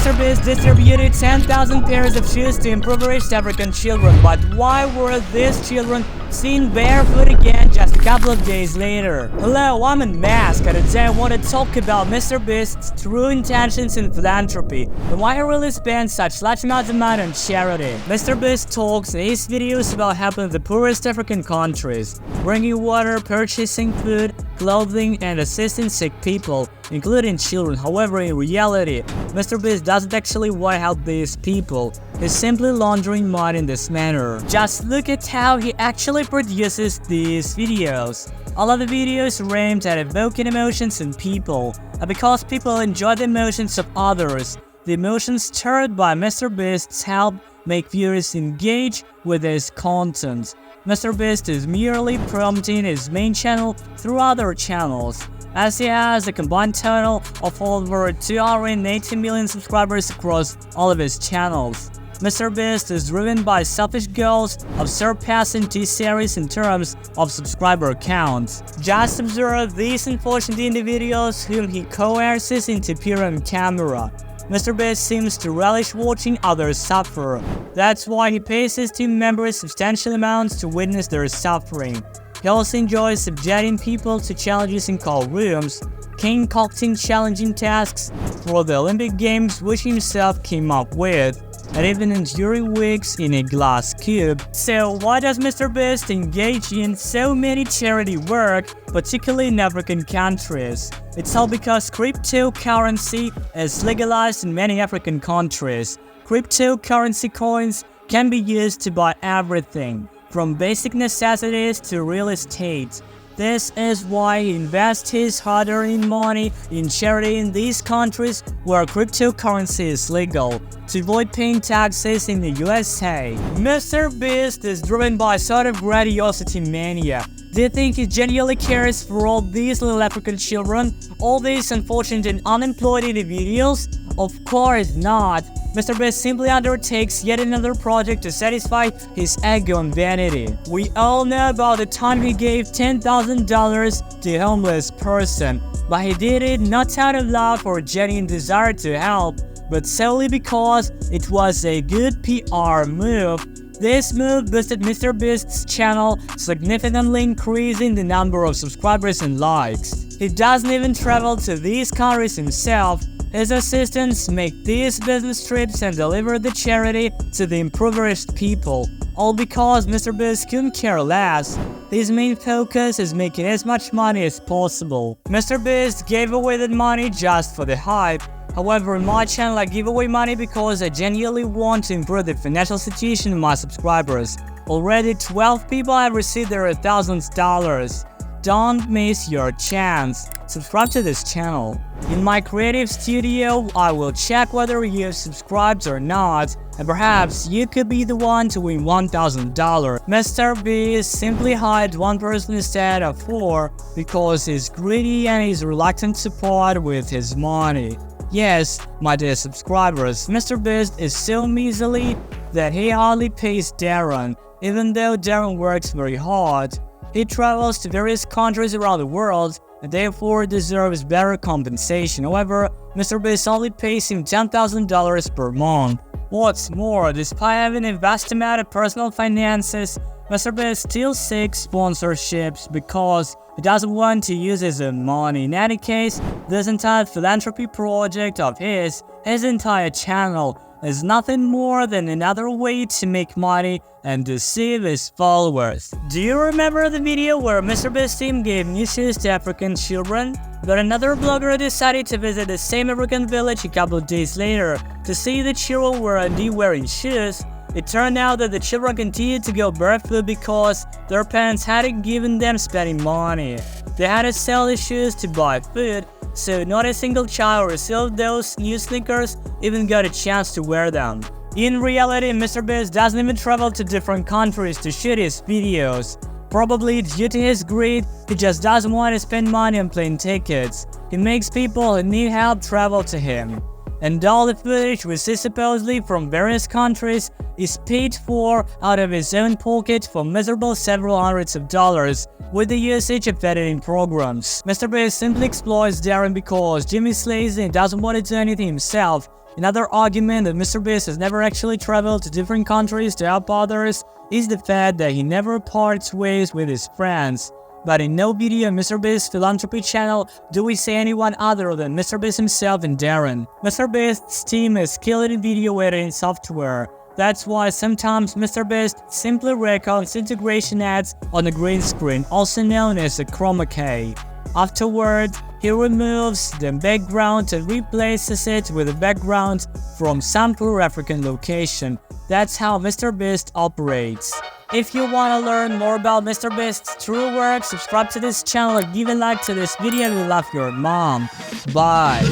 MrBeast distributed 10,000 pairs of shoes to impoverished African children, but why were these children seen barefoot again just a couple of days later? Hello, I'm Unmask, and today I want to talk about MrBeast's true intentions in philanthropy and why he really spends such large amounts of money on charity. MrBeast talks in his videos about helping the poorest African countries, bringing water, purchasing food, clothing, and assisting sick people, including children. However, in reality, MrBeast doesn't actually want to help these people. He's simply laundering money in this manner. Just look at how he actually produces these videos. All of the videos are aimed at evoking emotions in people, and because people enjoy the emotions of others, the emotions stirred by MrBeast's help make viewers engage with his content. MrBeast is merely promoting his main channel through other channels, as he has a combined total of over 280 million subscribers across all of his channels. MrBeast is driven by selfish goals of surpassing T-series in terms of subscriber count. Just observe these unfortunate individuals whom he coerces into appearing on camera. MrBeast seems to relish watching others suffer. That's why he pays his team members substantial amounts to witness their suffering. He also enjoys subjecting people to challenges in cold rooms, concocting challenging tasks for the Olympic Games which he himself came up with, and even enduring weeks in a glass cube. So why does MrBeast engage in so many charity work, particularly in African countries? It's all because cryptocurrency is legalized in many African countries. Cryptocurrency coins can be used to buy everything, from basic necessities to real estate. This is why he invests his hard-earned money in charity in these countries where cryptocurrency is legal, to avoid paying taxes in the USA. MrBeast is driven by a sort of grandiosity mania. Do you think he genuinely cares for all these little African children, all these unfortunate and unemployed individuals? Of course not. MrBeast simply undertakes yet another project to satisfy his ego and vanity. We all know about the time he gave $10,000 to a homeless person, but he did it not out of love or genuine desire to help, but solely because it was a good PR move. This move boosted MrBeast's channel, significantly increasing the number of subscribers and likes. He doesn't even travel to these countries himself. His assistants make these business trips and deliver the charity to the impoverished people, all because MrBeast couldn't care less. His main focus is making as much money as possible. MrBeast gave away that money just for the hype. However, in my channel I give away money because I genuinely want to improve the financial situation of my subscribers. Already 12 people have received their $1,000. Don't miss your chance. Subscribe to this channel. In my creative studio, I will check whether you've subscribed or not, and perhaps you could be the one to win $1,000. MrBeast simply hired one person instead of 4 because he's greedy and he's reluctant to part with his money. Yes, my dear subscribers, MrBeast is so miserly that he hardly pays Darren, even though Darren works very hard. He travels to various countries around the world and therefore deserves better compensation. However, MrBeast only pays him $10,000 per month. What's more, despite having a vast amount of personal finances, MrBeast still seeks sponsorships because he doesn't want to use his own money. In any case, this entire philanthropy project of his entire channel, is nothing more than another way to make money and deceive his followers. Do you remember the video where MrBeast team gave new shoes to African children? But another blogger decided to visit the same African village a couple of days later to see the children were indeed wearing shoes. It turned out that the children continued to go barefoot because their parents hadn't given them spending money. They had to sell the shoes to buy food, so not a single child received those new sneakers even got a chance to wear them. In reality, MrBeast doesn't even travel to different countries to shoot his videos. Probably due to his greed, he just doesn't want to spend money on plane tickets. He makes people who need help travel to him. And all the footage, which is supposedly from various countries, is paid for out of his own pocket for miserable several hundreds of dollars with the usage of editing programs. MrBeast simply exploits Darren because Jimmy's lazy and doesn't want to do anything himself. Another argument that MrBeast has never actually traveled to different countries to help others is the fact that he never parts ways with his friends. But in no video on MrBeast Philanthropy channel do we see anyone other than MrBeast himself and Darren. MrBeast's team is skilled in video editing software. That's why sometimes MrBeast simply records integration ads on the green screen, also known as a chroma key. Afterward, he removes the background and replaces it with a background from some poor African location. That's how MrBeast operates. If you want to learn more about MrBeast's true work, subscribe to this channel or give a like to this video and we love your mom. Bye.